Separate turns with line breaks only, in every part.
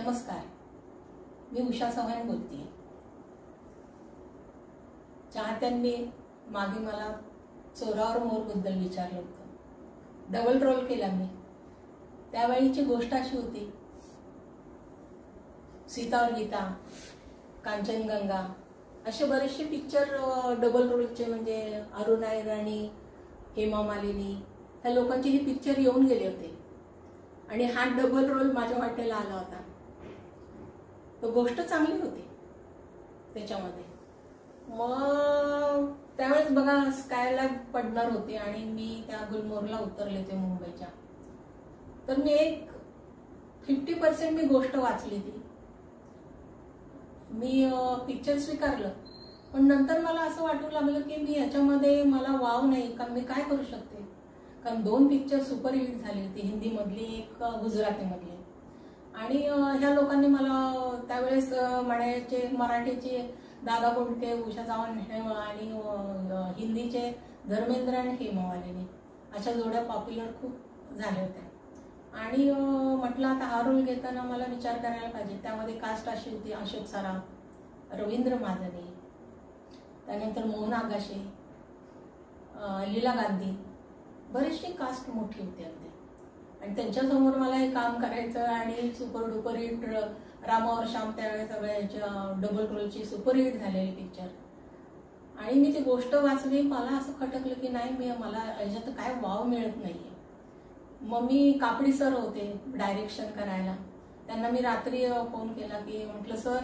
नमस्कार, मी उषा चव्हाण बोलते। चाहत्यांनी मागे मला चोरावर मोर बद्दल विचारलं होतं। डबल रोल केला मी। त्यावेळीची गोष्ट अशी होती, सीता और गीता, कांचनगंगा असे बरेचसे पिक्चर डबल रोलचे, म्हणजे अरुणा इराणी, हेमा मालिनी ह्या लोकांचे हे पिक्चर येऊन गेले होते आणि हा डबल रोल माझ्या वाटेला आला होता। तो गोष्ट चांगली होती त्याच्यामध्ये। मग त्यावेळेस बघा स्कायला पडणार होते आणि मी त्या गुलमोहरला उतरले होते मुंबईच्या। तर मी एक 50% मी गोष्ट वाचली ती, मी पिक्चर स्वीकारलं। पण नंतर मला असं वाटू लागलं की मी याच्यामध्ये मला वाव नाही का, मी काय करू शकते। कारण 2 पिक्चर सुपरहिट झाले होते, हिंदी मधली एक गुजराती मधली। आणि ह्या लोकांनी मला त्यावेळेस म्हणायचे, मराठीचे दादा कोंडके, उषा चव्हाण आणि हिंदीचे धर्मेंद्र आणि हेमा मालिनी अशा जोड्या पॉप्युलर खूप झाल्या होत्या। आणि म्हटलं आता हा रोल घेताना मला विचार करायला पाहिजे। त्यामध्ये कास्ट अशी होती, अशोक सराफ, रवींद्र महाजनी, त्यानंतर मोहन आगाशे, लीला गांधी, बरीचशी कास्ट मोठी होती अगदी। आणि त्यांच्यासमोर मला हे काम करायचं आणि सुपर डुपर हिट रामा और श्याम त्यावेळेस सगळ्याच्या डबल रोलची सुपर हिट झालेली पिक्चर। आणि मी ती गोष्ट वाचली, मला असं खटकलं की नाही, मला याच्यात काय वाव मिळत नाहीये। मग मी कापडी सर होते डायरेक्शन करायला, त्यांना मी रात्री फोन केला की म्हटलं सर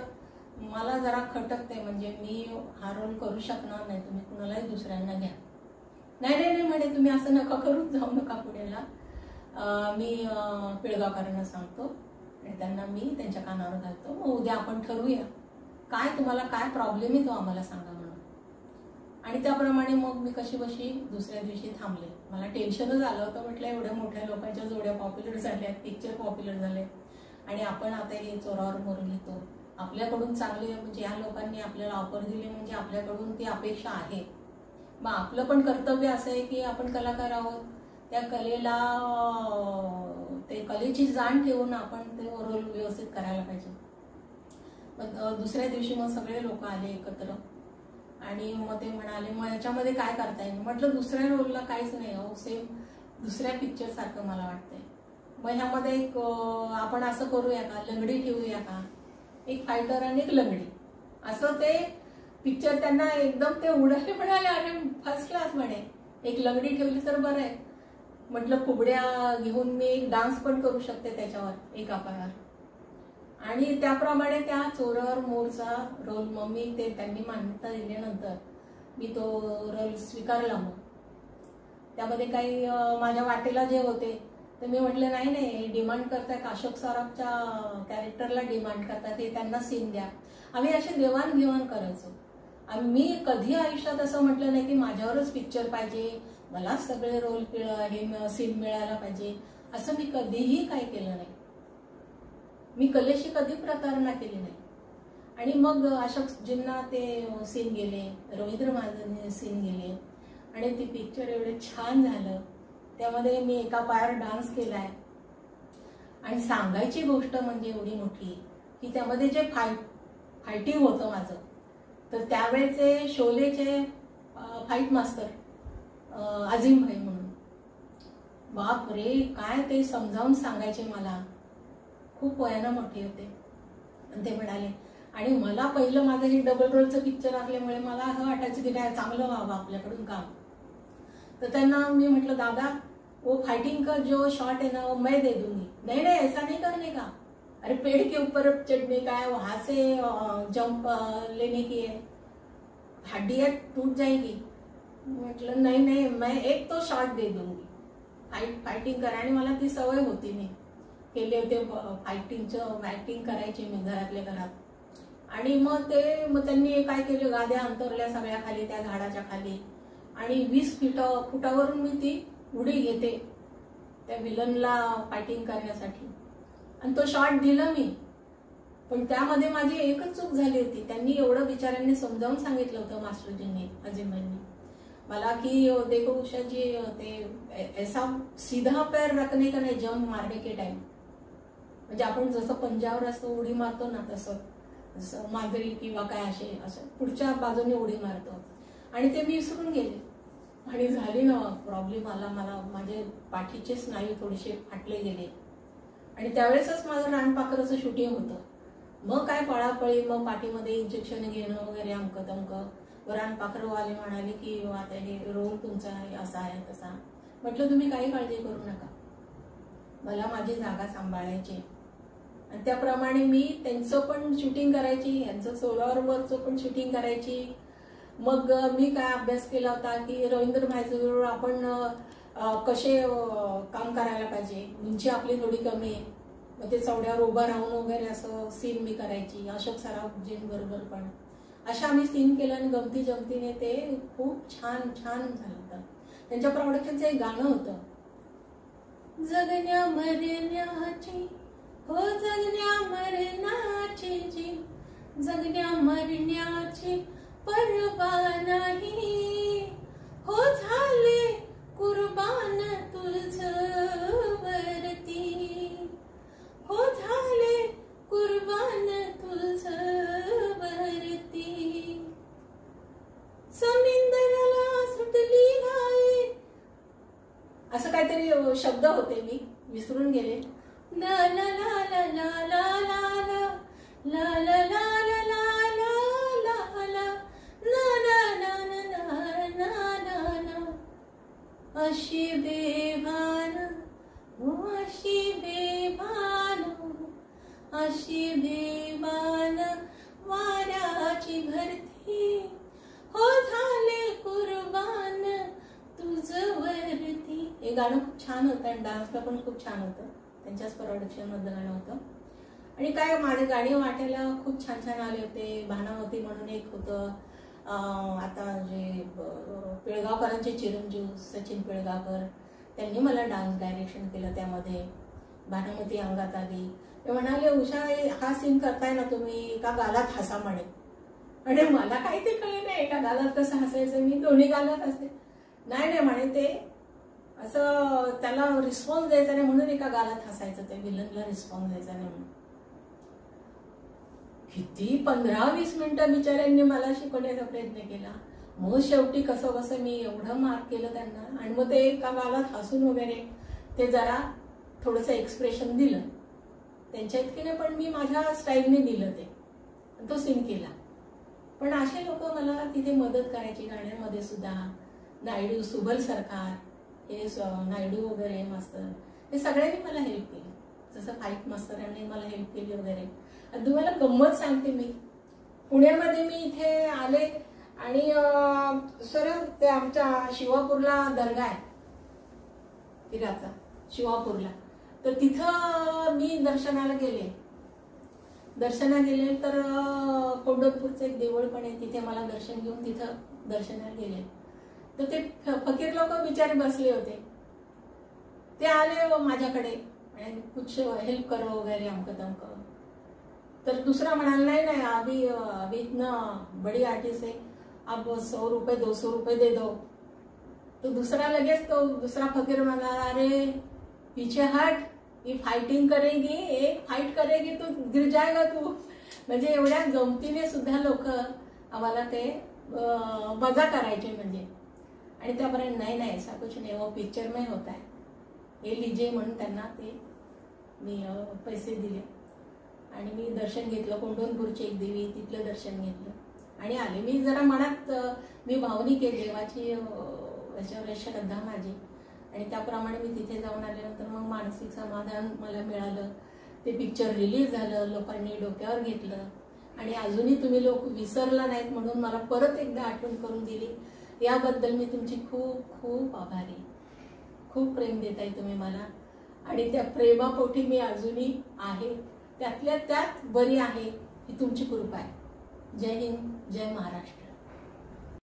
मला जरा खटकते, म्हणजे मी हा रोल करू शकणार नाही, तुम्ही कुणालाही दुसऱ्यांना घ्या। नाही म्हणे, तुम्ही असं नका करू, जाऊ नका पुण्याला, मी पिळगावकरांना सांगतो आणि त्यांना मी त्यांच्या कानावर घालतो, मग उद्या आपण ठरवूया काय तुम्हाला काय प्रॉब्लेम आहे तो आम्हाला सांगा म्हणून। आणि त्याप्रमाणे मग मी कशी बशी दुसऱ्या दिवशी थांबले। मला टेन्शनच आलं होतं, म्हटलं एवढ्या मोठ्या लोकांच्या जोड्या पॉप्युलर झाल्या, पिक्चर पॉप्युलर झाले आणि आपण आता हे चोरावर मोर घेतो। आपल्याकडून चांगले म्हणजे या लोकांनी आपल्याला ऑफर दिली, म्हणजे आपल्याकडून ती अपेक्षा आहे। मग आपलं पण कर्तव्य असं आहे की आपण कलाकार आहोत, त्या कलेला ते कलेची जाण ठेवून आपण ते रोल व्यवस्थित करायला पाहिजे। मग दुसऱ्या दिवशी मग सगळे लोक आले एकत्र आणि मग ते म्हणाले मग याच्यामध्ये काय करता येईल। म्हटलं दुसऱ्या रोलला काहीच नाही हो, सेम दुसऱ्या पिक्चर सारखं मला वाटतंय। मग ह्यामध्ये एक आपण असं करूया का, लंगडी ठेवूया का, एक फायटर आणि एक लंगडी असं ते पिक्चर। त्यांना एकदम ते उडाले, म्हणाले अरे फर्स्ट क्लास म्हणे, एक लंगडी ठेवली तर बरं आहे। म्हटलं फुगड्या घेऊन मी एक डान्स पण करू शकते त्याच्यावर एका पायावर। आणि त्याप्रमाणे त्या चोरावर मोरचा रोल मग मी ते त्यांनी मान्यता दिल्यानंतर मी तो रोल स्वीकारला। मग त्यामध्ये काही माझ्या वाटेला जे होते तर मी म्हटलं नाही डिमांड करताय, अशोक सराफच्या कॅरेक्टरला डिमांड करतात, हे त्यांना सीन द्या। आम्ही असे देवाणघेवाण करायचो। मी कधी आयुष्यात असं म्हटलं नाही की माझ्यावरच पिक्चर पाहिजे, मला सगळे रोल हे सीन मिळायला पाहिजे, असं मी कधीही काय केलं नाही। मी कलेशी कधी प्रतारणा केली नाही। आणि मग अशोकजींना ते सीन गेले, रवींद्र महाजनी सीन गेले आणि ती पिक्चर एवढे छान झालं। त्यामध्ये मी एका पायावर डान्स केलाय आणि सांगायची गोष्ट म्हणजे एवढी मोठी की त्यामध्ये जे फायटिंग होतं माझं, तर त्यावेळेचे शोलेचे फाईट मास्टर अजीम भाई म्हणून, बाप रे काय ते समजावून सांगायचे मला, खूप वयानं मोठे होते। आणि ते म्हणाले, आणि मला पहिलं माझं हे डबल रोलचं पिक्चर असल्यामुळे मला असं वाटायचं की काय चांगलं व्हावं आपल्याकडून काम। तर त्यांना मी म्हटलं दादा वो फाइटिंग का जो शॉट है ना वो मैं दे दूंगी। नहीं ऐसा नहीं करने का, अरे पेड़ के ऊपर चढ़ने का है, वहां से जंप लेने की है, हड्डियां टूट जाएगी। म्हटलं नाही मैं एक तो शॉट दे दूंगी, फाइटिंग करा। आणि मला ती सवय होती, मी केले होते फायटिंगचं, ऍक्टिंग करायची मी घरातल्या घरात। आणि मग त्यांनी काय केलं, गाद्या अंतरल्या सगळ्या खाली त्या झाडाच्या खाली आणि 20 फुटावरून मी ती उडी घेते त्या विलनला फायटिंग करण्यासाठी आणि तो शॉट दिला मी। पण त्यामध्ये माझी एकच चूक झाली होती, त्यांनी एवढं बिचाऱ्यांनी समजावून सांगितलं होतं मास्टरजींनी, अजिमांनी मला कि देखो उषा जी ते ऐसा सीधा पैर रखने का नहीं जंप मारने के टाइम, म्हणजे आपण जसं पंजावर असं उडी मारतो ना तसं, जसं मांजरी किंवा काय असे असं पुढच्या बाजूने उडी मारतो. आणि ते मी विसरून गेले आणि झाली ना प्रॉब्लेम आला मला, माझे पाठीचे स्नायू थोडेसे फाटले गेले. आणि त्यावेळेसच माझं रानपाखराचं शूटिंग होतं. मग काय पळापळी, मग पाठीमध्ये इंजेक्शन घेणं वगैरे अमक तमक. रानपाखरवाले म्हणाले की आता हे रोल तुमचा असा आहे तसा. म्हटलं तुम्ही काही काळजी करू नका, मला माझी जागा सांभाळायची. आणि त्याप्रमाणे मी त्यांचं पण शूटिंग करायची, यांचं सोलावरचं पण शूटिंग करायची. मग मी काय अभ्यास केला होता की रवींद्र भाईजवळ आपण कसे काम करायला पाहिजे, उंची आपली थोडी कमी आहे, मग ते चौड्यावर उभं राहून वगैरे असं सीन मी करायची. अशोक सराफजीं बरोबर पण अशा आम्ही सीन केलं आणि गमती जमतीने ते खूप छान छान झालं होतं. त्यांच्या प्रोडक्शनचं एक गाणं होतं, जगण्या मरण्याची हो जगण्या मरणाची जी, जगण्या मरण्याची परवा नाही, हो झाले कुर्बान तुझवरती, हो झाले कुर्बान तुझवरती, समुद्राला सुटली घाई. असं काहीतरी शब्द होते, मी विसरून गेले. ला ला ला ला ला ला ला ला ला ला अशी बेभान हो अशी बेभान, अशी बेभान वाऱ्याची भरती, हो झाले कुर्बान तुझवरती. हे गाणं खूप छान होतं आणि डान्सला पण खूप छान होतं. त्यांच्याच प्रोडक्शन मधलं गाणं होतं. आणि काय माझे गाणी वाटायला खूप छान छान आले होते. भानावती म्हणून एक होतं, आता जे पिळगावकरांचे चिरंजीव सचिन पिळगावकर त्यांनी मला डान्स डायरेक्शन केलं. त्यामध्ये भानावती अंगात आली. ते म्हणाले उषा हा सीन करताय ना तुम्ही, का गालात हसा म्हणे. आणि मला काही ते कळे नाही एका गालात कसं हसायचं, मी दोन्ही गालात असते. नाही नाही म्हणे ते असं त्याला रिस्पॉन्स द्यायचा नाही म्हणून एका गालात हसायचं, त्या विलनला रिस्पॉन्स द्यायचा नाही म्हणून. किती 15-20 मिनिटं बिचाऱ्यांनी मला शिकवण्याचा प्रयत्न केला. मग शेवटी कसं कसं मी एवढं मार्क केलं त्यांना. आणि मग ते एका गालात हसून वगैरे ते जरा थोडंसं एक्सप्रेशन दिलं त्यांच्या इतकीने, पण मी माझ्या स्टाईलने दिलं ते, तो सीन केला. पण असे लोक मला तिथे मदत करायची गाण्यामध्ये सुद्धा. नायडू, सुबल सरकार, हे नायडू वगैरे मास्तर, हे सगळ्यांनी मला हेल्प केली. जसं फाईट मास्तरांनी मला हेल्प केली वगैरे. आणि तुम्हाला गंमत सांगते, मी पुण्यामध्ये मी इथे आले आणि सरळ ते आमच्या शिवापूरला दर्गा आहे पिराचा, शिवापूरला. तर तिथं मी दर्शनाला गेले तर कोंढणपूरचं एक देऊळ पण आहे, तिथे मला दर्शन घेऊन तिथं दर्शनाला गेले. तर ते फकीर लोक बिचारे बसले होते. ते आले माझ्याकडे आणि कुछ हेल्प करो वगैरे अमक तमक. तर दुसरा म्हणाला नाही नाही अभी इतना बड़ी आर्टिस्ट है, अब 100 रुपये 200 रुपये दे दो. तो दुसरा लगेच तो दुसरा फकीर म्हणाला अरे पीछे हट, ये फाइटिंग करेगी, एक फाइट करेगी तो गिर जाएगा तू. म्हणजे एवढ्या गमतीने सुद्धा लोक आम्हाला ते मजा करायचे म्हणजे. आणि त्यापर्यंत नाही नाही ऐसा कुछ नहीं, वो पिक्चर में होता है, हे लीजिए म्हणून त्यांना ते मी पैसे दिले. आणि मी दर्शन घेतलं, कोंढणपूरची एक देवी, तिथलं दर्शन घेतलं आणि आले. मी जरा मनात मी भावनिक आहे, देवाची याच्यावर श्रद्धा माझी. आणि त्याप्रमाणे मी तिथे जाऊन आल्यानंतर मग मानसिक समाधान मला मिळालं. ते पिक्चर रिलीज झालं, लोकांनी डोक्यावर घेतलं. आणि अजूनही तुम्ही लोक विसरला नाहीत म्हणून मला परत एकदा आठवण करून दिली. याबद्दल मी तुमची खूप खूप आभारी. खूप प्रेम देताय तुम्ही मला आणि त्या प्रेमापोटी मी अजूनही आहे. त्यातल्या त्यात बरी आहे ही तुमची कृपा आहे. जय हिंद, जय महाराष्ट्र.